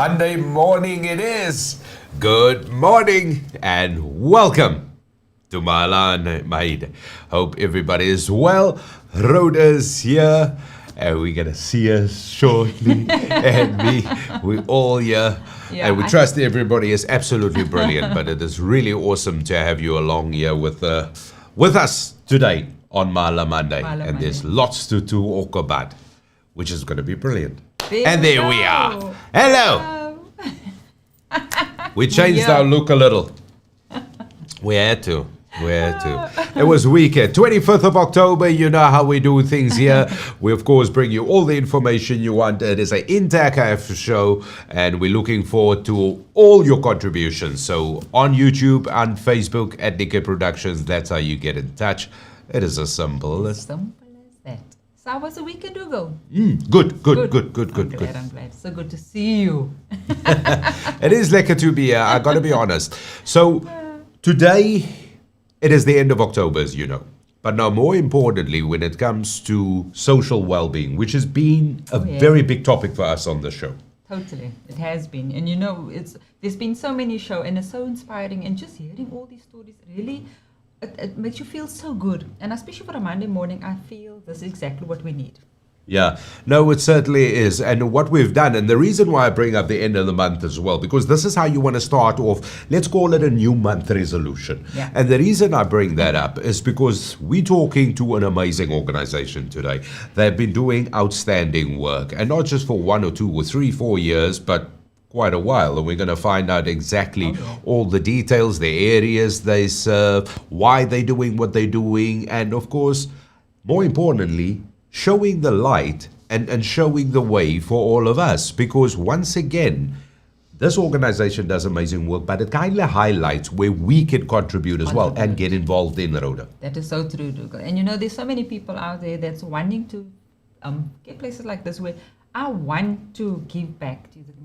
Monday morning it is. Good morning and welcome to Mahala and Maida. Hope everybody is well. Rhoda's here and we're going to see her shortly. And we all here. Yeah, and we trust everybody is absolutely brilliant. But it is really awesome to have you along here with us today on Mahala Monday. And there's lots to talk about, which is going to be brilliant. There we are. Hello. We changed our look a little. We had to. It was weekend. 25th of October, you know how we do things here. We, of course, bring you all the information you want. It is an interactive show, and we're looking forward to all your contributions. So on YouTube and Facebook at Nickay Productions, that's how you get in touch. It is as simple as that. So how was the weekend, Hugo? Good. I'm glad. So good to see you. It is lekker to be here, I got to be honest. So today, it is the end of October, as you know. But now more importantly, when it comes to social well-being, which has been a very big topic for us on the show. Totally, it has been. And you know, there's been so many shows and it's so inspiring. And just hearing all these stories really... It makes you feel so good. And especially for a Monday morning, I feel this is exactly what we need. Yeah, no, it certainly is. And what we've done, and the reason why I bring up the end of the month as well, because this is how you want to start off, let's call it a new month resolution. Yeah. And the reason I bring that up is because we're talking to an amazing organization today. They've been doing outstanding work, and not just for 1 or 2 or 3, 4 years, but quite a while, and we're going to find out exactly all the details, the areas they serve, why they're doing what they're doing, and of course, more importantly, showing the light and showing the way for all of us. Because once again, this organization does amazing work, but it kind of highlights where we can contribute as well and get involved in, Rhoda. That is so true, Dougal. And you know, there's so many people out there that's wanting to get places like this where I want to give back to the community.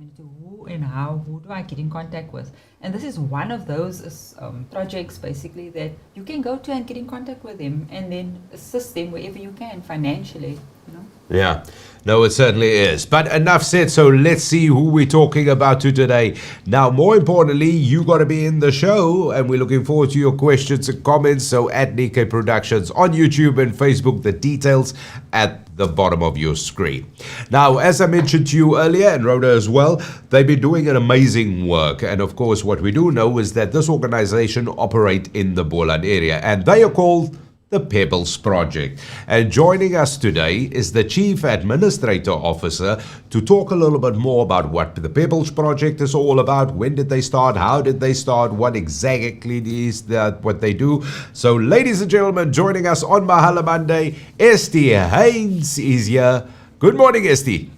Who do I get in contact with? And this is one of those projects basically that you can go to and get in contact with them and then assist them wherever you can financially, you know? Yeah, no, it certainly is. But enough said, so let's see who we're talking about today. Now, more importantly, you got to be in the show, and we're looking forward to your questions and comments. So at Nickay Productions on YouTube and Facebook, the details at the bottom of your screen. Now, as I mentioned to you earlier, and Rhoda as well, they've been doing an amazing work. And of course, what we do know is that this organization operate in the Boland area, and they are called the Pebbles Project. And joining us today is the Chief Administrator Officer to talk a little bit more about what the Pebbles Project is all about. When did they start? How did they start? What exactly is that what they do? So ladies and gentlemen, joining us on Mahala Monday, Esty Haynes is here. Good morning, Esty.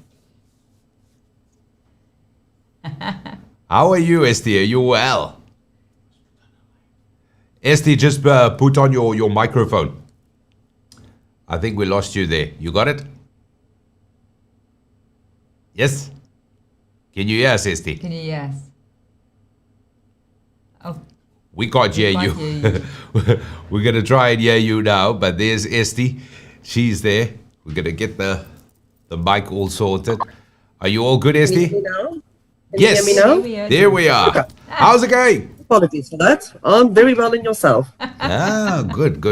How are you, Esty? Are you well? Esty, just put on your microphone. I think we lost you there. You got it? Yes? Can you hear us, Esty? Can you hear us? Oh. We can't hear you. We're going to try and hear you now, but there's Esty. She's there. We're going to get the mic all sorted. Are you all good, Esty? Can you hear me now? Yes. Can you hear me now? There we are. Okay. How's it going? Apologies for that. I'm very well in yourself. Good.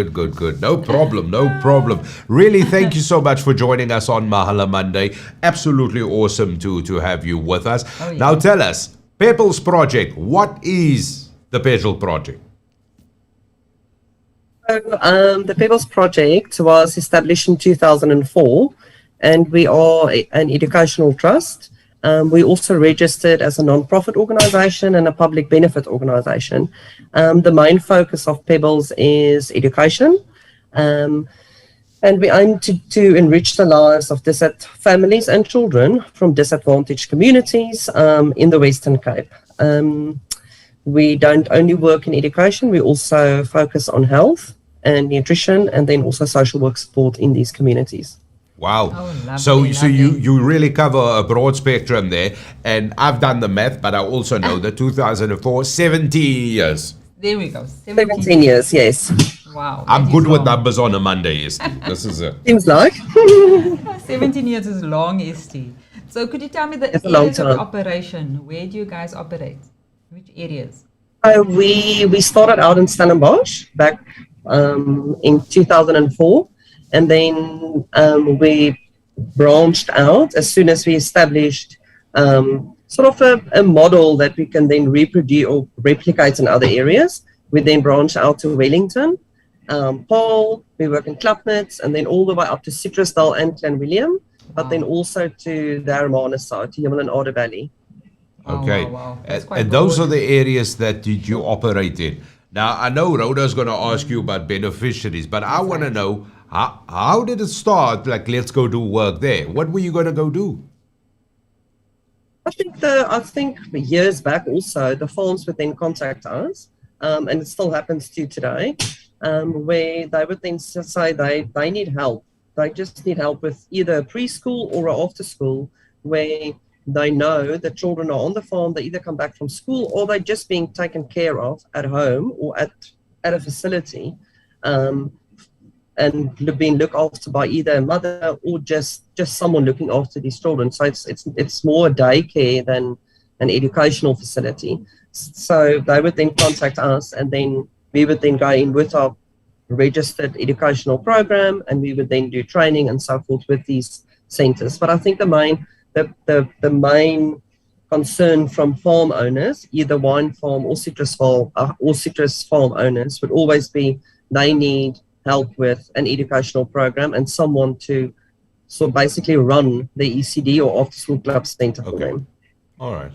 No problem. Really, thank you so much for joining us on Mahala Monday. Absolutely awesome to have you with us. Oh, yeah. Now tell us, Pebbles Project, what is the Pebbles Project? So, the Pebbles Project was established in 2004, and we are an educational trust. We also registered as a non-profit organization and a public benefit organization. The main focus of Pebbles is education, and we aim to enrich the lives of families and children from disadvantaged communities in the Western Cape. We don't only work in education, we also focus on health and nutrition, and then also social work support in these communities. Wow. Oh, lovely, so lovely. you really cover a broad spectrum there. And I've done the math, but I also know that 2004, 17 years. There we go. 17 years, yes. Wow. I'm good with numbers on a Monday, Esty. This is it. Seems like. 17 years is long, Esty. So could you tell me the It's a long areas of the time. operation? Where do you guys operate? Which areas? We started out in Stellenbosch back in 2004, and then we branched out as soon as we established sort of a model that we can then reproduce or replicate in other areas. We then branched out to Wellington, Paul, we work in Klapmuts, and then all the way up to Citrusdal and Clanwilliam, but then also to the Hermanus side, to Hemel and Ade Valley. Wow, Okay. wow, wow. That's quite And those are broad. the areas that you operate in. Now, I know Rhoda's going to ask you about beneficiaries, but I want to know how did it start? Like, let's go do work there. What were you going to go do? I think years back also the farms would then contact us, and it still happens to today, where they would then say they need help. They just need help with either preschool or after school, where they know the children are on the farm. They either come back from school or they're just being taken care of at home or at a facility. And being looked after by either a mother or just someone looking after these children. So it's more a daycare than an educational facility. So they would then contact us, and then we would then go in with our registered educational program, and we would then do training and so forth with these centers. But I think the main concern from farm owners, either wine farm or citrus farm owners, would always be they need help with an educational program and someone to basically run the ECD or after school club center for them. All right.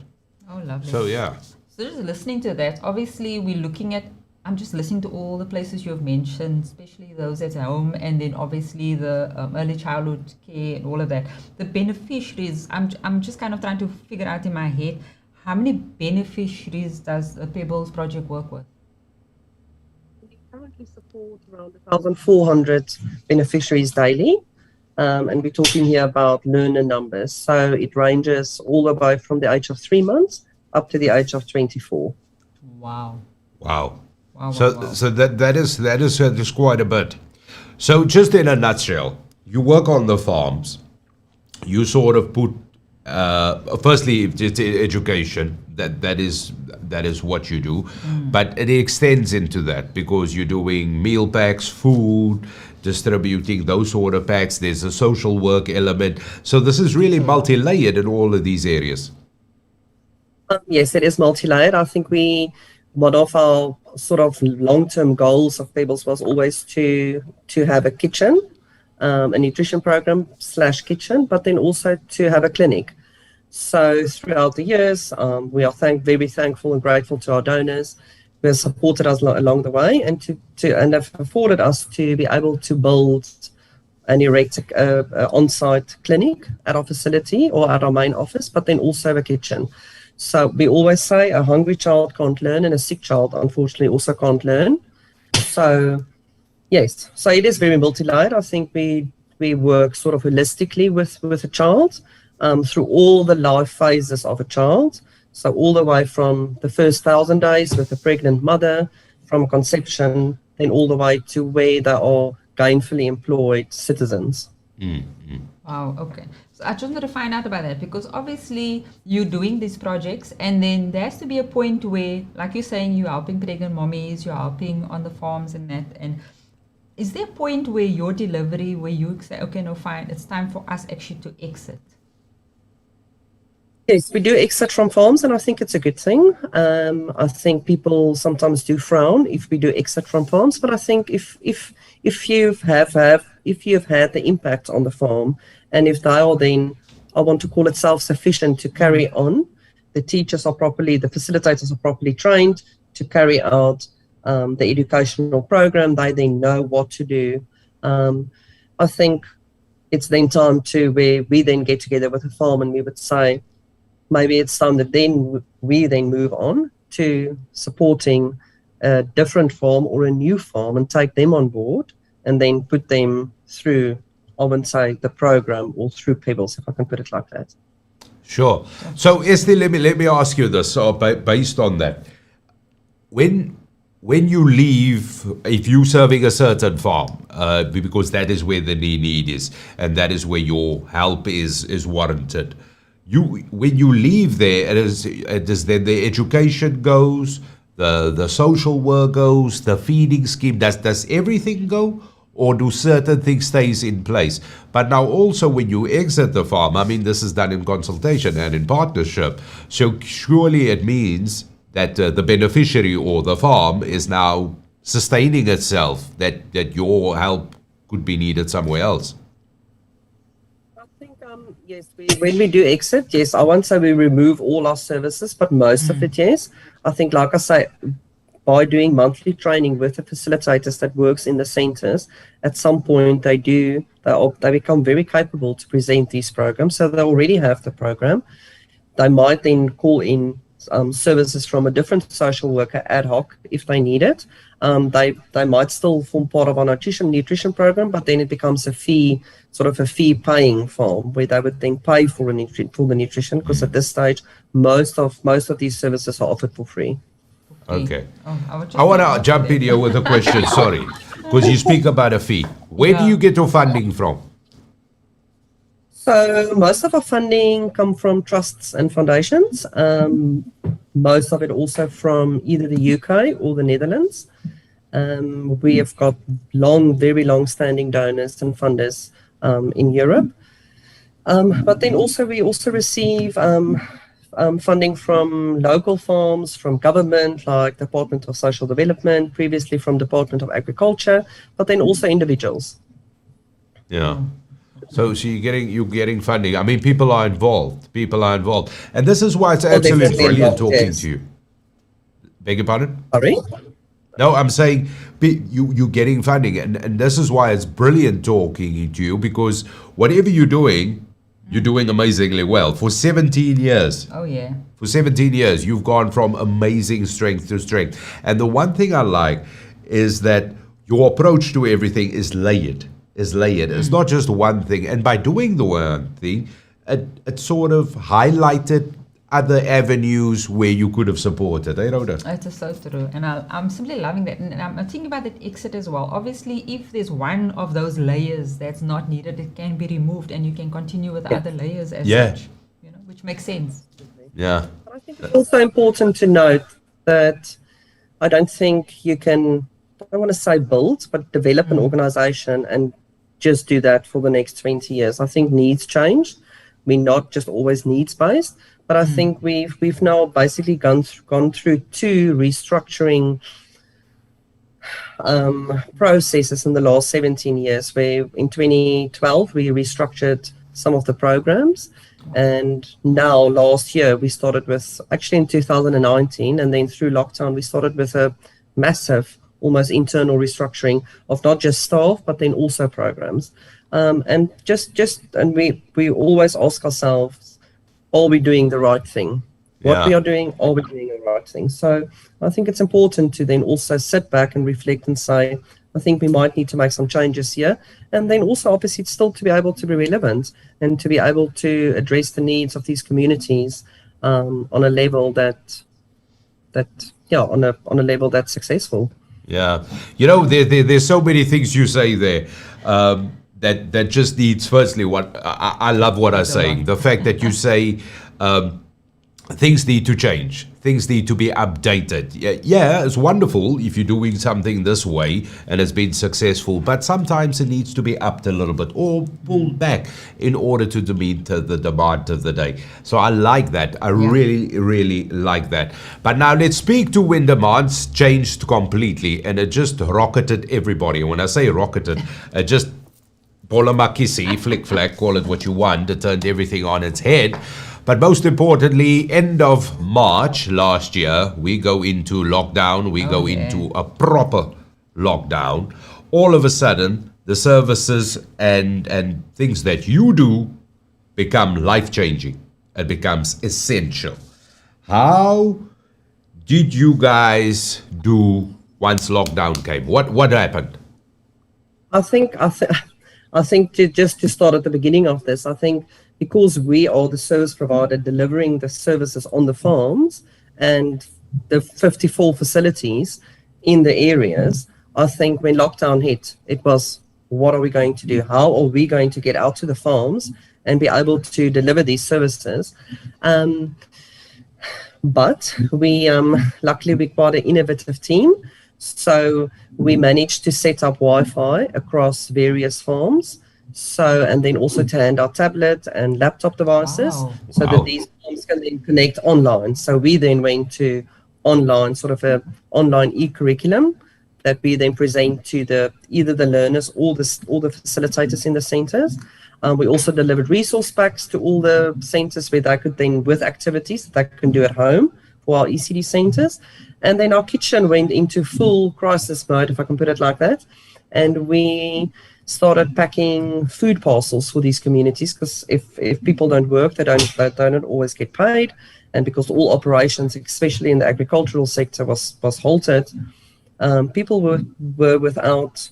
Oh, lovely. So, yeah. So just listening to that, obviously we're looking at, I'm just listening to all the places you've mentioned, especially those at home, and then obviously the early childhood care and all of that. The beneficiaries, I'm just kind of trying to figure out in my head, how many beneficiaries does the Pebbles Project work with? We currently support around 1,400 beneficiaries daily. And we're talking here about learner numbers. So it ranges all the way from the age of 3 months up to the age of 24. Wow. Wow. Wow, So, wow, wow. so that is quite a bit. So, just in a nutshell, you work on the farms. You sort of put, firstly, it's education. That is what you do, but it extends into that because you're doing meal packs, food, distributing those sort of packs. There's a social work element. So this is really multi-layered in all of these areas. Yes, it is multi-layered. I think one of our sort of long-term goals of Pebbles was always to have a kitchen, a nutrition program / kitchen, but then also to have a clinic. So throughout the years, we are very thankful and grateful to our donors who have supported us along the way and and have afforded us to be able to build and erect a on-site clinic at our facility or at our main office, but then also a kitchen. So we always say a hungry child can't learn and a sick child, unfortunately, also can't learn. So, yes, so it is very multi-layered. I think we work sort of holistically with a child through all the life phases of a child. So all the way from the first 1,000 days with a pregnant mother, from conception, then all the way to where they are gainfully employed citizens. Wow, okay. So I just wanted to find out about that because obviously you're doing these projects and then there has to be a point where, like you're saying, you're helping pregnant mommies, you're helping on the farms and that. And is there a point where your delivery, where you say, okay, no, fine, it's time for us actually to exit? Yes, we do exit from farms, and I think it's a good thing. I think people sometimes do frown if we do exit from farms, but I think if you've had the impact on the farm, and if they are then, I want to call it self-sufficient to carry on, the teachers are properly, the facilitators are properly trained to carry out the educational program, they then know what to do. I think it's then time to where we then get together with the farm and we would say, maybe it's time that then we then move on to supporting a different farm or a new farm and take them on board and then put them through, I wouldn't say the program or through Pebbles, if I can put it like that. Sure. So Esther, let me ask you this, based on that. When you leave, if you're serving a certain farm, because that is where the need is, and that is where your help is warranted, when you leave there, it is then the education goes, the social work goes, the feeding scheme. Does everything go, or do certain things stays in place? But now also when you exit the farm, I mean, this is done in consultation and in partnership. So surely it means that the beneficiary or the farm is now sustaining itself, that your help could be needed somewhere else. I think, yes, when we do exit, yes, I won't say we remove all our services, but most of it, yes. I think, like I say, by doing monthly training with the facilitators that works in the centers, at some point they become very capable to present these programs. So they already have the program. They might then call in services from a different social worker ad hoc if they need it. They might still form part of our nutrition program, but then it becomes a fee paying farm where they would then pay for the nutrition, because at this stage most of these services are offered for free. Okay. I want to jump in here with a question, sorry, because you speak about a fee. Where do you get your funding from? So most of our funding come from trusts and foundations. Most of it also from either the UK or the Netherlands. We have got very long-standing donors and funders in Europe. But then also we also receive funding from local farms, from government, like Department of Social Development, previously from Department of Agriculture, but then also individuals. Yeah. So you're getting funding. I mean, people are involved, and this is why it's absolutely brilliant talking to you. Beg your pardon? Sorry? No, I'm saying you're getting funding, and this is why it's brilliant talking to you, because whatever you're doing amazingly well for 17 years. Oh, yeah. For 17 years, you've gone from amazing strength to strength. And the one thing I like is that your approach to everything is layered. It's not just one thing. And by doing the one thing, it sort of highlighted other avenues where you could have supported. Rhoda? It's so true. And I'm simply loving that. And I'm thinking about that exit as well. Obviously, if there's one of those layers that's not needed, it can be removed and you can continue with the other layers as such, which makes sense. Yeah. I think it's also important to note that I don't think you can, I don't want to say build, but develop an organization and just do that for the next 20 years. I think needs change. We're not just always needs-based, but I think we've now basically gone through two restructuring processes in the last 17 years, where in 2012 we restructured some of the programs, and now last year we started with, actually in 2019, and then through lockdown we started with a massive, almost internal restructuring of not just staff but then also programs, and we always ask ourselves, are we doing the right thing? What we are doing, are we doing the right thing? So I think it's important to then also sit back and reflect and say, I think we might need to make some changes here. And then also obviously still to be able to be relevant and to be able to address the needs of these communities on a level on a level that's successful. Yeah. There's so many things you say there that just needs, firstly, what I love what I'm saying. The fact that you say things need to change. Things need to be updated. Yeah, it's wonderful if you're doing something this way and it's been successful, but sometimes it needs to be upped a little bit or pulled back in order to meet the demand of the day. So I like that. I really, really like that. But now let's speak to when demands changed completely and it just rocketed everybody. And when I say rocketed, it just Polamakisi, flick flack, call it what you want. It turned everything on its head. But most importantly, end of March last year, we go into lockdown. We go into a proper lockdown. All of a sudden, the services and things that you do become life-changing. It becomes essential. How did you guys do once lockdown came? What happened? I think just to start at the beginning of this, I think because we are the service provider delivering the services on the farms and the 54 facilities in the areas, I think when lockdown hit, it was, what are we going to do? How are we going to get out to the farms and be able to deliver these services. But we luckily we're quite an innovative team, so we managed to set up Wi-Fi across various farms. So, and then also to hand out tablet and laptop devices, Wow. so that these farms can then connect online. So we then went to online, sort of a online e-curriculum that we then present to either the learners or the facilitators in the centers. We also delivered resource packs to all the centers where they could then, with activities that they can do at home for our ECD centers. And then our kitchen went into full crisis mode, if I can put it like that. And we started packing food parcels for these communities, because if people don't work, they don't always get paid. And because all operations, especially in the agricultural sector, was halted, people were without,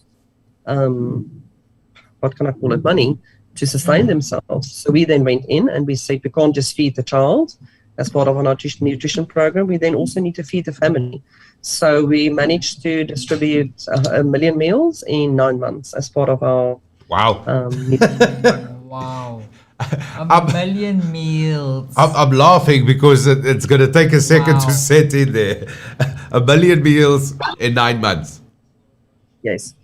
what can I call it, money to sustain themselves. So we then went in and we said, we can't just feed the child as part of our nutrition program. We then also need to feed the family. So we managed to distribute 1 million meals in 9 months as part of our Wow. Wow. A million meals. I'm laughing because it's going to take a second to set in there. 1 million meals in 9 months. Yes.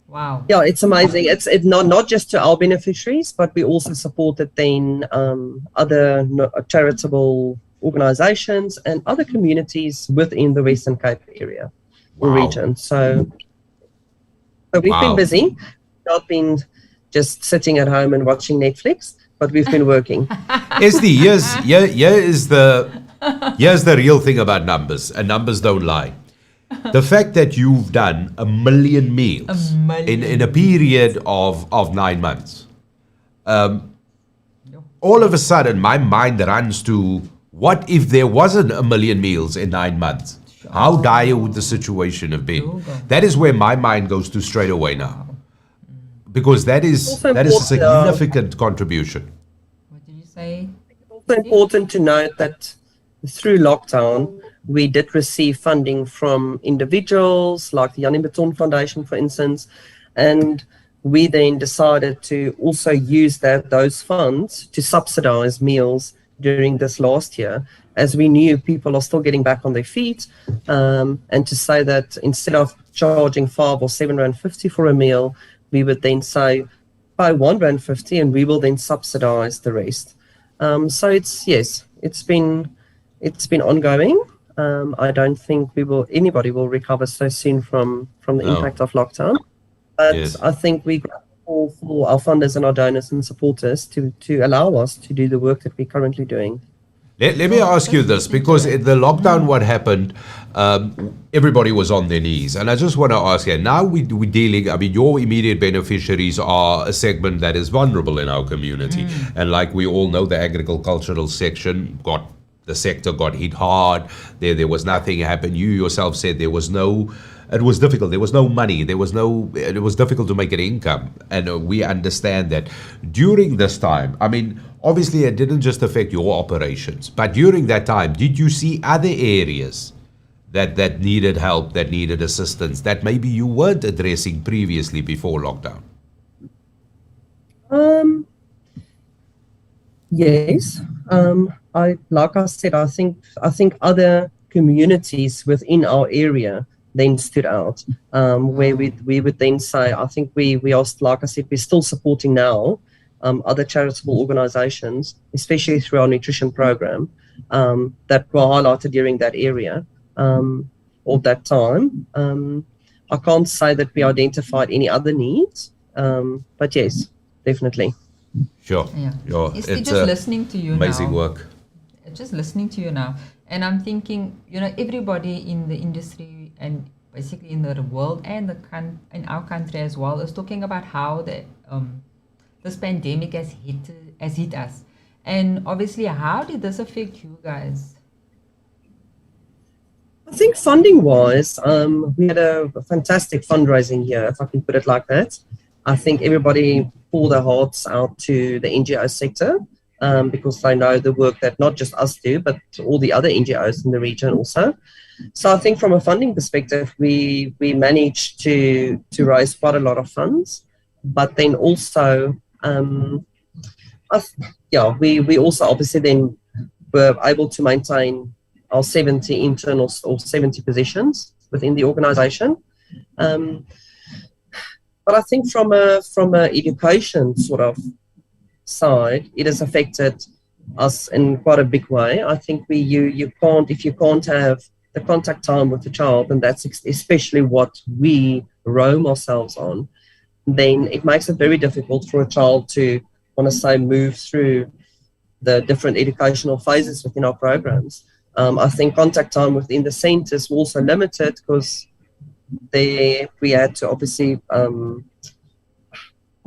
Wow. Yeah, it's amazing. It's not just to our beneficiaries, but we also supported then other charitable organizations and other communities within the Western Cape area or region. So we've been busy, not been just sitting at home and watching Netflix, but we've been working. Here's the real thing about numbers, and numbers don't lie. The fact that you've done 1 million meals in a period of 9 months, all of a sudden my mind runs to, what if there wasn't 1 million meals in 9 months? How dire would the situation have been? That is where my mind goes to straight away now, because that is a significant contribution. What did you say? It's also important to note that through lockdown, we did receive funding from individuals like the Jannie Beton Foundation, for instance, and we then decided to also use those funds to subsidize meals during this last year, as we knew people are still getting back on their feet, and to say that instead of charging 5 or 7 Rand 50 for a meal, we would then say buy 1 Rand 50 and we will then subsidize the rest. So it's been ongoing. I don't think anybody will recover so soon from the impact of lockdown. But I think we grateful for our funders and our donors and supporters to allow us to do the work that we're currently doing. Let me ask you this, because in the lockdown, what happened, everybody was on their knees. And I just want to ask you, now we're dealing, I mean, your immediate beneficiaries are a segment that is vulnerable in our community. And like we all know, the agricultural the sector got hit hard. There was nothing happened. You yourself said it was difficult. There was no money. It was difficult to make an income. And we understand that. During this time, I mean, obviously it didn't just affect your operations, but during that time, did you see other areas that needed help, that needed assistance, that maybe you weren't addressing previously before lockdown? Yes. Like I said, I think other communities within our area then stood out, where we would then say, I think we are, like I said, we're still supporting now other charitable organizations, especially through our nutrition program, that were highlighted during that area or that time. I can't say that we identified any other needs, but yes, definitely. Sure. Yeah. It's just listening to you amazing now. work. Just listening to you now, and I'm thinking, everybody in the industry and basically in the world and in our country as well is talking about how this pandemic has hit us, and obviously, how did this affect you guys? I think funding-wise, we had a fantastic fundraising year, if I can put it like that. I think everybody poured their hearts out to the NGO sector, because they know the work that not just us do, but all the other NGOs in the region also. So I think from a funding perspective, we managed to raise quite a lot of funds, but then also We also obviously then were able to maintain our 70 internals or 70 positions within the organization. But I think from a education sort of side, it has affected us in quite a big way. I think you can't, if you can't have the contact time with the child, and that's especially what we roam ourselves on, then it makes it very difficult for a child to, want to say, move through the different educational phases within our programs. I think contact time within the centres was also limited because we had to obviously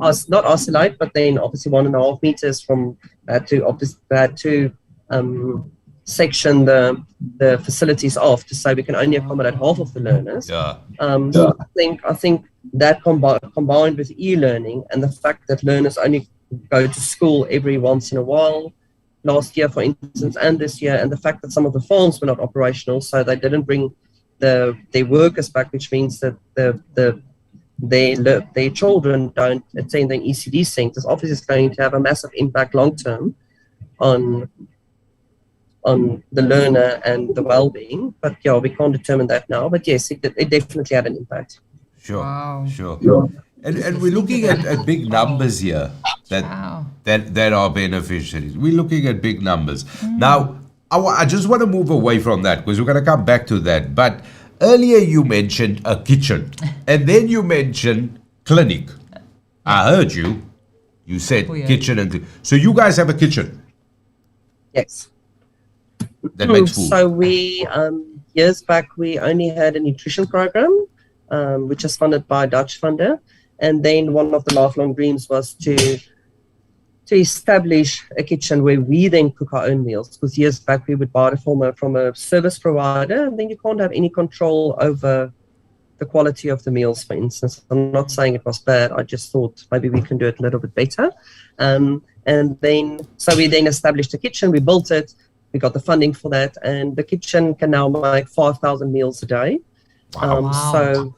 not isolate, but then obviously 1.5 meters from had to section the facilities off to say we can only accommodate half of the learners. Yeah. So I think that combined with e-learning and the fact that learners only go to school every once in a while, last year for instance and this year, and the fact that some of the farms were not operational, so they didn't bring their workers back, which means that their children don't attend the ECD centres, obviously is going to have a massive impact long term on the learner and the well-being. But yeah, we can't determine that now. But yes, it definitely had an impact. Sure. Wow. Sure. And we're looking at big numbers here that are beneficiaries. We're looking at big numbers. Now, I just want to move away from that because we're going to come back to that. But earlier you mentioned a kitchen and then you mentioned clinic. I heard you. You said kitchen and clinic. So you guys have a kitchen? Yes. That makes food. So we, years back, we only had a nutrition program, which is funded by a Dutch funder. And then one of the lifelong dreams was to establish a kitchen where we then cook our own meals. Because years back, we would buy it from a service provider, and then you can't have any control over the quality of the meals, for instance. I'm not saying it was bad. I just thought maybe we can do it a little bit better. And then, so we then established a kitchen. We built it. We got the funding for that. And the kitchen can now make 5,000 meals a day. Wow. So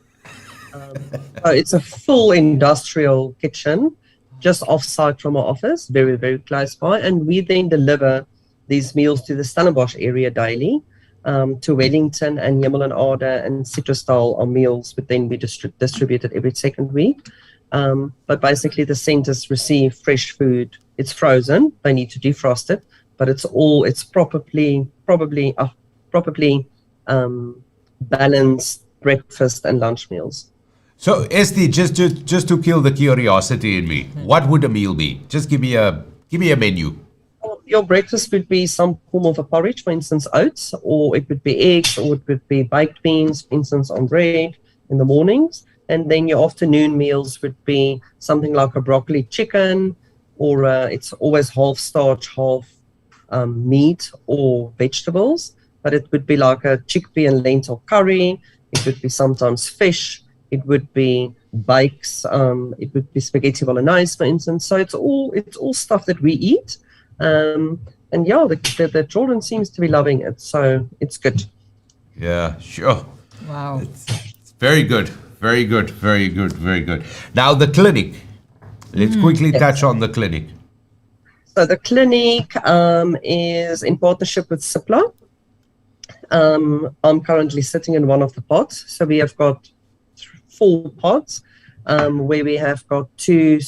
it's a full industrial kitchen, just off-site from our office, very, very close by. And we then deliver these meals to the Stellenbosch area daily, to Wellington and Hemelanade and Citrusdal. Our meals would then be distributed every second week. But basically the centres receive fresh food. It's frozen. They need to defrost it, but it's probably balanced breakfast and lunch meals. So, Esti, just to kill the curiosity in me, what would a meal be? Just give me a menu. Your breakfast would be some form of a porridge, for instance, oats, or it would be eggs, or it would be baked beans, for instance, on bread in the mornings. And then your afternoon meals would be something like a broccoli chicken, or it's always half starch, half meat or vegetables. But it would be like a chickpea and lentil curry. It would be sometimes fish. It would be bakes. It would be spaghetti bolognese, for instance. So it's all stuff that we eat. And yeah, the children seems to be loving it. So it's good. Yeah, sure. Wow. It's very good. Very good. Very good. Very good. Now the clinic. Let's quickly touch on the clinic. So the clinic is in partnership with CIPLA. I'm currently sitting in one of the pods. So we have got 4 pods where we have got 2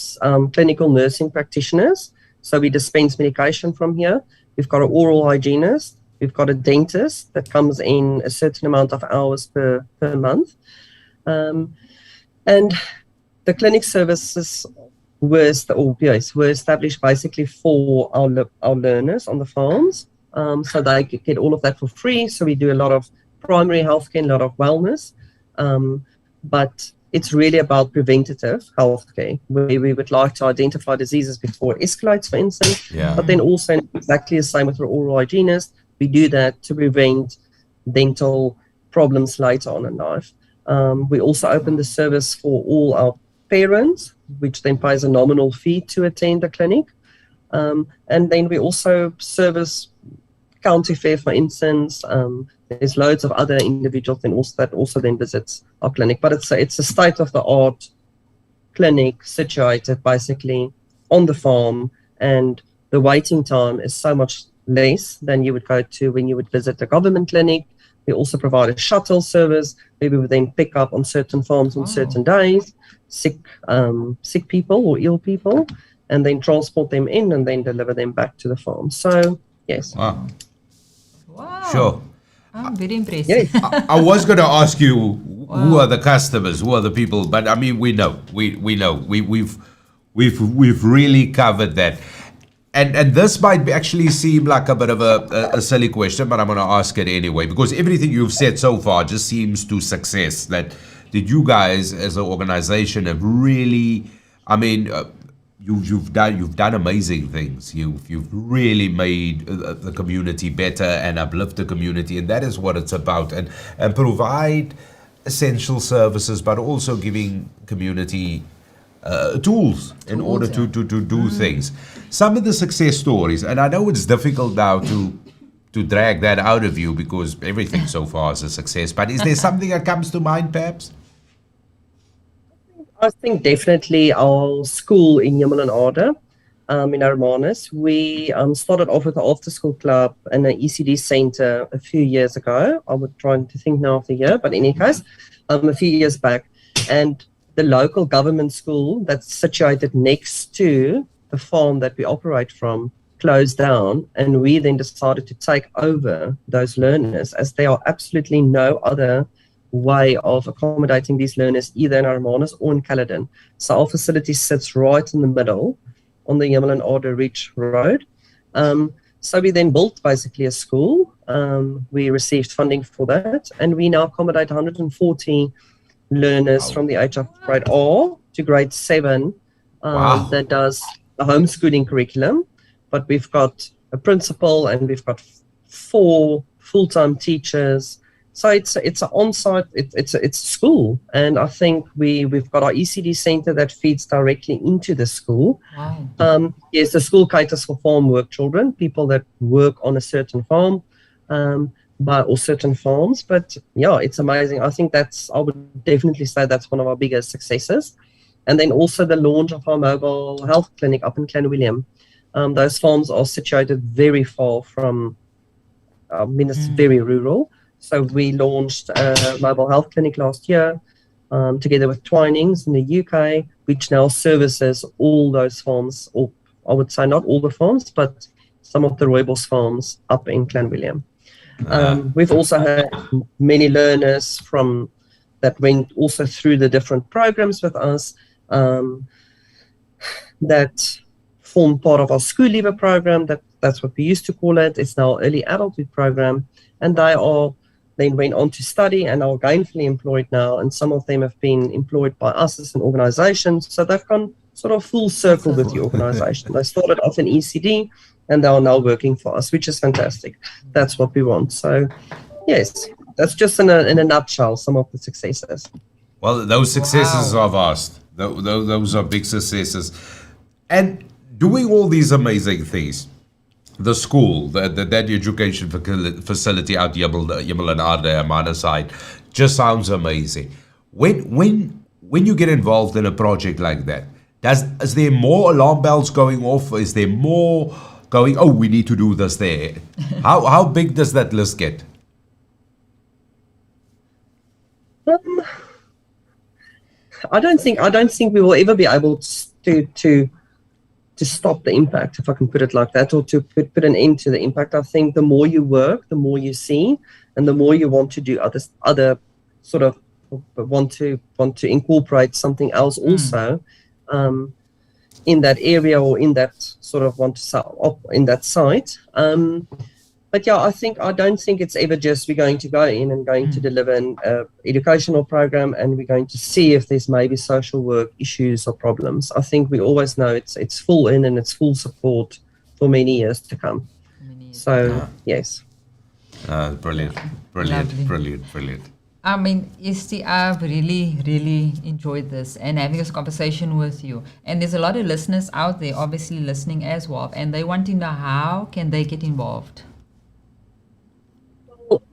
clinical nursing practitioners. So we dispense medication from here. We've got an oral hygienist. We've got a dentist that comes in a certain amount of hours per month. And the clinic services were established basically for our learners on the farms. So they could get all of that for free. So we do a lot of primary healthcare and a lot of wellness. But it's really about preventative healthcare, where we would like to identify diseases before it escalates, for instance. Yeah. But then also exactly the same with our oral hygienist. We do that to prevent dental problems later on in life. We also open the service for all our parents, which then pays a nominal fee to attend the clinic. And then we also service county fair, for instance. There's loads of other individuals that also then visits our clinic. But it's a state-of-the-art clinic situated basically on the farm and the waiting time is so much less than you would go to when you would visit a government clinic. We also provide a shuttle service where we would then pick up on certain farms on certain days, sick people or ill people, and then transport them in and then deliver them back to the farm. So, yes. Wow. Wow. Sure. I'm very impressed. Yes. I was going to ask you who are the customers, who are the people, but I mean we know, we've really covered that, and this might actually seem like a bit of a silly question, but I'm going to ask it anyway because everything you've said so far just seems to success that you guys as an organization have really, I mean. You've done amazing things. You've really made the community better and uplift the community, and that is what it's about. And provide essential services, but also giving community tools in order to do things. Some of the success stories, and I know it's difficult now to drag that out of you because everything so far is a success. But is there something that comes to mind, perhaps? I think definitely our school in Yamala in Hermanus. We started off with an after-school club and an ECD center a few years ago. I would try to think now of the year, but in any case, a few years back. And the local government school that's situated next to the farm that we operate from closed down, and we then decided to take over those learners as there are absolutely no other way of accommodating these learners either in Hermanus or in Caledon. So our facility sits right in the middle on the Yamala Ridge Road. So we then built basically a school. We received funding for that, and we now accommodate 140 learners from the age of grade R to grade 7 that does the homeschooling curriculum. But we've got a principal and we've got 4 full-time teachers. So it's an on-site, it's a school, and I think we've got our ECD center that feeds directly into the school. Wow. Yes, the school caters for farm work children, people that work on a certain farm, or certain farms. But yeah, it's amazing. I think I would definitely say that's one of our biggest successes. And then also the launch of our mobile health clinic up in Clanwilliam. Those farms are situated very far from, it's very rural. So we launched a mobile health clinic last year together with Twinings in the UK, which now services all those farms, or I would say not all the farms, but some of the rooibos farms up in Clanwilliam. We've also had many learners that went also through the different programs with us that form part of our school leaver program. That's what we used to call it. It's now early adulthood program, and they then went on to study and are gainfully employed now, and some of them have been employed by us as an organization. So they've gone sort of full circle with the organization. They started off in ECD and they are now working for us, which is fantastic. That's what we want. So yes, that's just in a nutshell some of the successes. Well, those successes are vast. Those are big successes. And doing all these amazing things, the school, that education facility out Yamala side, just sounds amazing. When you get involved in a project like that, is there more alarm bells going off? Is there more going, oh, we need to do this there? How big does that list get? I don't think we will ever be able to stop the impact, if I can put it like that, or to put an end to the impact. I think the more you work, the more you see, and the more you want to do other sort of want to incorporate something else also in that area or in that sort of in that site. But yeah, I don't think it's ever just we're going to go in and going to deliver an educational program and we're going to see if there's maybe social work issues or problems. I think we always know it's full in and it's full support for many years to come. So yes. Brilliant. I mean, Esti, I've really, really enjoyed this and having this conversation with you. And there's a lot of listeners out there obviously listening as well, and they want to know how can they get involved.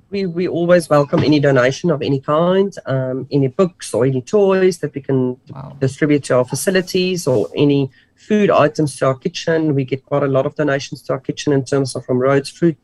We always welcome any donation of any kind, any books or any toys that we can distribute to our facilities, or any food items to our kitchen. We get quite a lot of donations to our kitchen in terms of from Rhodes Fruit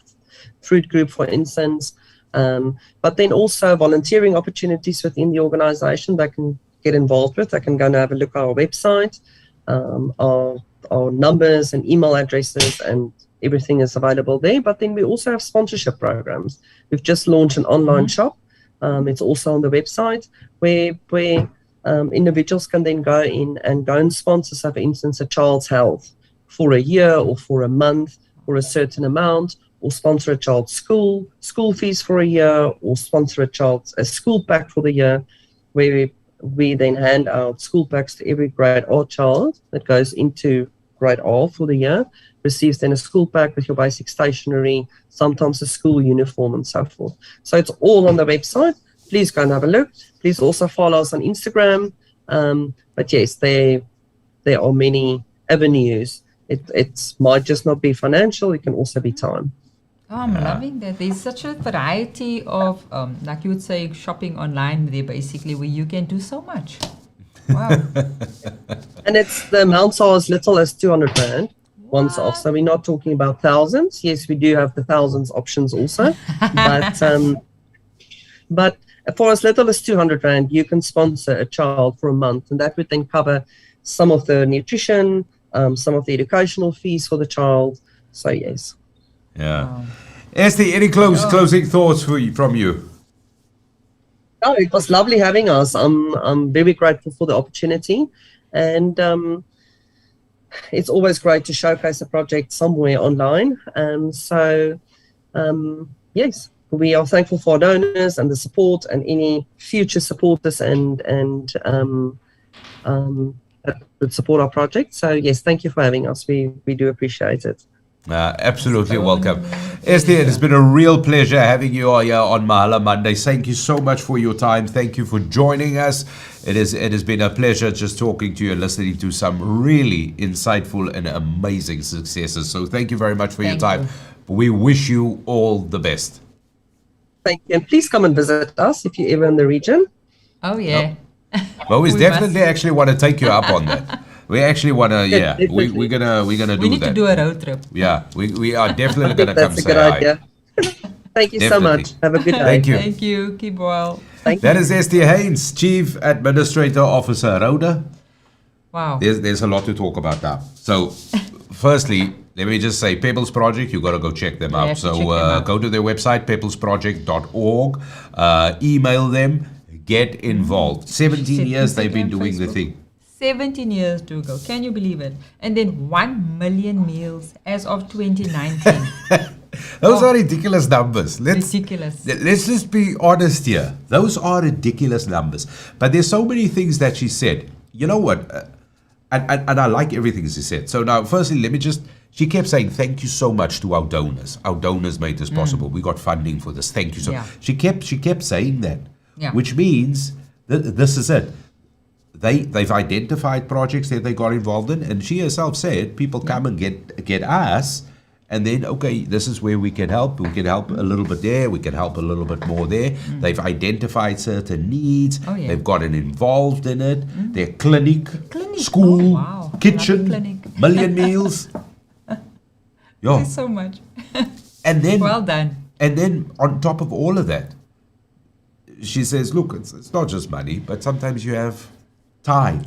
Group, for instance. But then also volunteering opportunities within the organization they can get involved with. They can go and have a look at our website, our numbers and email addresses, and everything is available there. But then we also have sponsorship programs. We've just launched an online shop. It's also on the website where individuals can then go in and sponsor, so for instance, a child's health for a year or for a month or a certain amount, or sponsor a child's school fees for a year, or sponsor a school pack for the year, where we then hand out school packs to every grade R child that goes into grade R for the year, receives then a school pack with your basic stationery, sometimes a school uniform and so forth. So it's all on the website. Please go and have a look. Please also follow us on Instagram. But yes, there are many avenues. It might just not be financial. It can also be time. Oh, I'm loving that. There's such a variety of, like you would say, shopping online there, basically, where you can do so much. Wow. And the amounts are as little as 200 Rand once off. So we're not talking about thousands. Yes, we do have the thousands options also. But for as little as 200 Rand, you can sponsor a child for a month. And that would then cover some of the nutrition, some of the educational fees for the child. So yes. Yeah. Wow. Esther, any closing thoughts from you? No, it was lovely having us. I'm very grateful for the opportunity, and it's always great to showcase a project somewhere online. Yes, we are thankful for our donors and the support, and any future supporters and that would support our project. So yes, thank you for having us. We do appreciate it. Absolutely welcome. Esther, it has been a real pleasure having you here on Mahala Mondays. Thank you so much for your time. Thank you for joining us. It has been a pleasure just talking to you and listening to some really insightful and amazing successes. So thank you very much for your time. We wish you all the best. Thank you. And please come and visit us if you're ever in the region. Oh, yeah. Well, we definitely actually want to take you up on that. We actually want to, we're gonna do that. We need to do a road trip. Yeah, we are definitely gonna come say hi. That's a good idea. Thank you so much. Have a good day. Thank you. Thank you. Keep well. That is Esther Haynes, Chief Administrator Officer, Rhoda. Wow. There's a lot to talk about now. So, firstly, let me just say, Pebbles Project, you got to go check them out. So go to their website, pebblesproject.org. Email them. Get involved. 17 years they've been doing the thing. 17 years to go. Can you believe it? And then 1 million meals as of 2019. Those are ridiculous numbers. Ridiculous. Let's just be honest here. Those are ridiculous numbers. But there's so many things that she said. You know what? And I like everything she said. So now, firstly, she kept saying, thank you so much to our donors. Our donors made this possible. We got funding for this. Thank you so much. She kept saying that. Yeah. Which means that this is it. They've identified projects that they got involved in, and she herself said people come and get us, and then this is where we can help. We can help a little bit there. We can help a little bit more there. They've identified certain needs. Oh, yeah. They've gotten involved in it. Their clinic, school, kitchen, million meals. Thanks so much. And then well done. And then on top of all of that, she says, look, it's not just money, but sometimes you have time.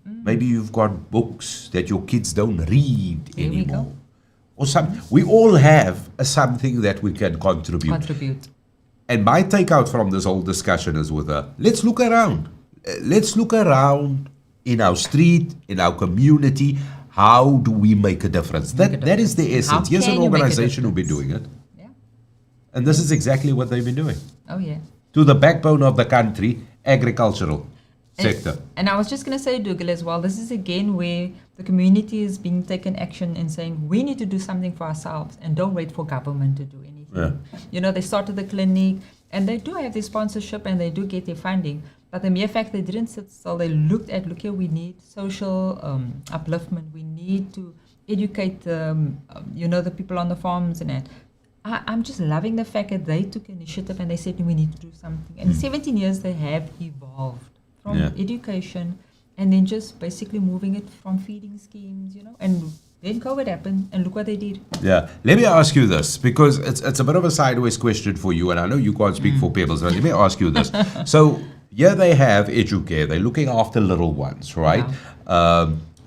Maybe you've got books that your kids don't read anymore. Or we all have something that we can contribute. And my takeout from this whole discussion is with her, let's look around. Let's look around in our street, in our community. How do we make a difference? That is the essence. Here's an organization who'll be doing it. Yeah. And this is exactly what they've been doing. Oh, yeah. To the backbone of the country, agricultural sector. And I was just going to say, Dougal, as well, this is again where the community is being taken action and saying we need to do something for ourselves and don't wait for government to do anything. Yeah. You know, they started the clinic and they do have their sponsorship and they do get their funding. But the mere fact they didn't sit still, they looked at, look here, we need social upliftment. We need to educate, the people on the farms and that. I'm just loving the fact that they took initiative and they said we need to do something. And in 17 years they have evolved from education and then just basically moving it from feeding schemes, and then COVID happened, and look what they did. Yeah. Let me ask you this, because it's a bit of a sideways question for you, and I know you can't speak for Pebbles, but let me ask you this. So, yeah, they have educare. They're looking after little ones, right?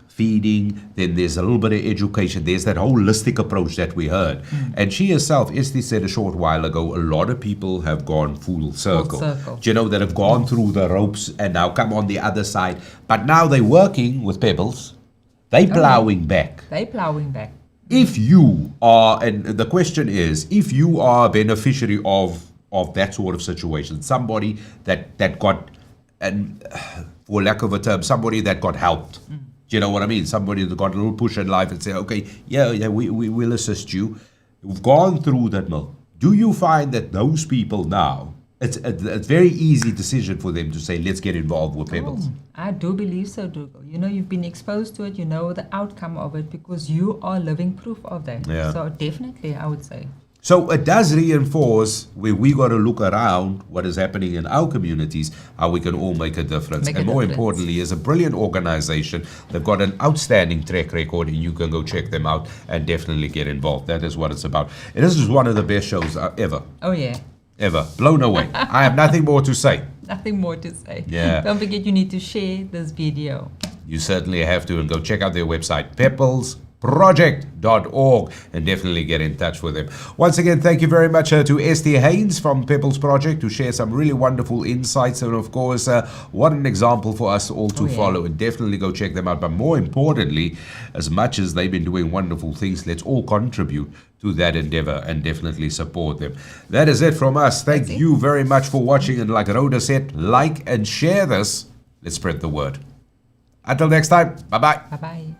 Feeding, then there's a little bit of education. There's that holistic approach that we heard. And she herself, Esty said a short while ago, a lot of people have gone full circle. Do you know, that have gone through the ropes and now come on the other side. But now they're working with Pebbles. They're plowing back. They're plowing back. If you are, and the question is, if you are a beneficiary of that sort of situation, somebody that got, and for lack of a term, somebody that got helped. Do you know what I mean? Somebody that got a little push in life and say, okay, we will assist you. You've gone through that mill. Do you find that those people now, it's a very easy decision for them to say, let's get involved with Pebbles? I do believe so, Dougal. You've been exposed to it, you know the outcome of it, because you are living proof of that. Yeah. So definitely, I would say. So it does reinforce where we got to look around what is happening in our communities, how we can all make a difference. And more importantly, it's a brilliant organization. They've got an outstanding track record, and you can go check them out and definitely get involved. That is what it's about. And this is one of the best shows ever. Oh, yeah. Ever. Blown away. I have nothing more to say. Nothing more to say. Yeah. Don't forget, you need to share this video. You certainly have to, and go check out their website, pebblesproject.org, and definitely get in touch with them. Once again, thank you very much to Esty Haynes from Pebbles Project to share some really wonderful insights, and of course, what an example for us all to follow, and definitely go check them out. But more importantly, as much as they've been doing wonderful things, let's all contribute to that endeavor and definitely support them. That is it from us. Thank you very much for watching, and like Rhoda said, like and share this. Let's spread the word. Until next time, bye-bye. Bye-bye.